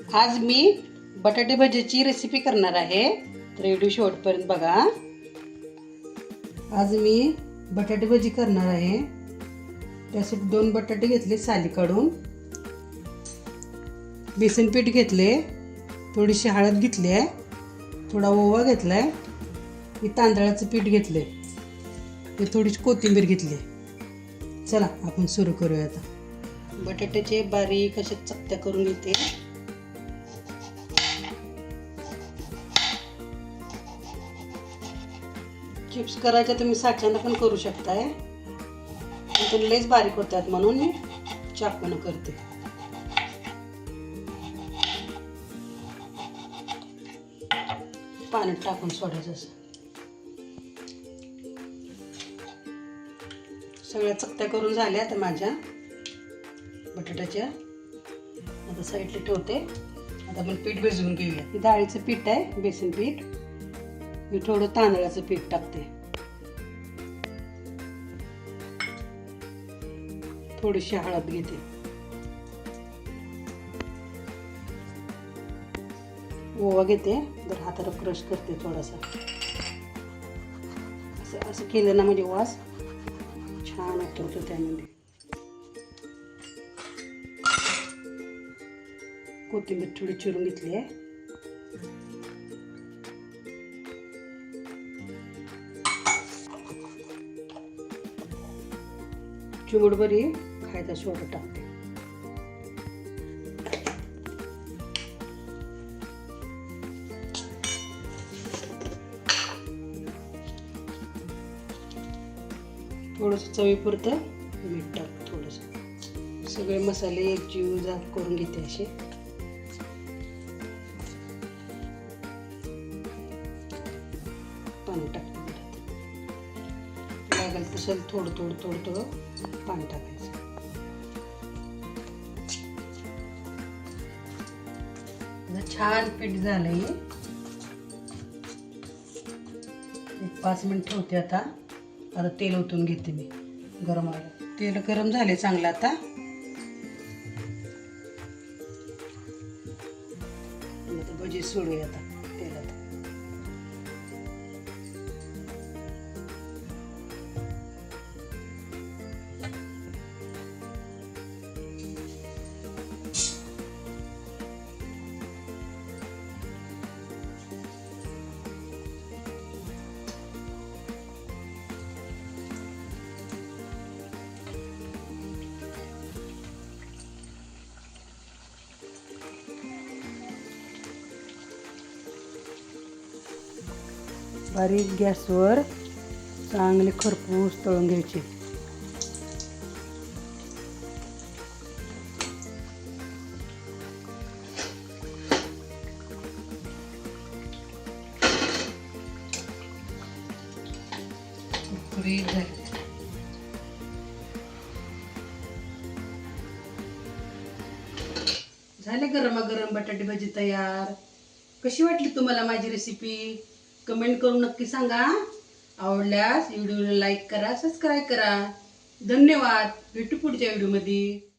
आज मी बटाटे भजीची रेसिपी करणार आहे, तर व्हिडिओ शेवटपर्यंत बघा। आज मी बटाटे भजी करणार आहे। त्यासाठी 2 बटाटे घेतले साली काढून, बेसन पीठ घेतले, थोडीशी हळद घेतली आहे, थोडा ओवा घेतलाय, हे तांदळाचं पीठ घेतले, हे थोडीशी कोथिंबीर घेतली। चला आपण सुरू करूया। आता बटाट्याचे बारीक असे चकत्या करून घेते। चिप्स करायचे तुम्ही साच्यानं पण करू शकताय, पण लयच बारीक होतात म्हणून मी चाकून करते। पाण्यात टाकून सोडायचं असं। सगळ्या चकत्या करून झाल्या आता माझ्या बटाट्याच्या। आता साईडला ठेवते। आता आपण पीठ भिजवून घेऊया। हे डाळीचं पीठ आहे, बेसन पीठ। मी थोडं तांदळाचं पीठ टाकते, थोडीशी हळद घेते, ओवा घेते, तर हाताला क्रश करते थोडासा। असं असं केलं ना म्हणजे वास छान उतरतो त्यामध्ये। कोथिंबीर थोडी चिरून घेतली आहे। चिमूटभरी खायचा सोडा टाकते। थोडंसं चवीपुरतं मीठ टाक, थोडंसं। सगळे मसाले एकजीव करून घेते असे। पाणी टाकते, लागेल तसं थोडं थोडं थोडं थोडं पाणी टाकायचं। छान पीठ झालंय। 5 मिनिट ठेवते। आता तेल ओतून घेते मी गरम व्हायला। तेल गरम झाले चांगलं। आता भजी सोडूया आता तेलात। बारीक गॅसवर चांगले खरपूस तळून घ्यायचे। झाले गरमागरम बटाटे भजी तयार। कशी वाटली तुम्हाला माझी रेसिपी? कमेंट करून नक्की सांगा। आवडल्यास व्हिडिओला लाईक करा, सबस्क्राईब करा। धन्यवाद। भेटू पुढच्या व्हिडिओमध्ये।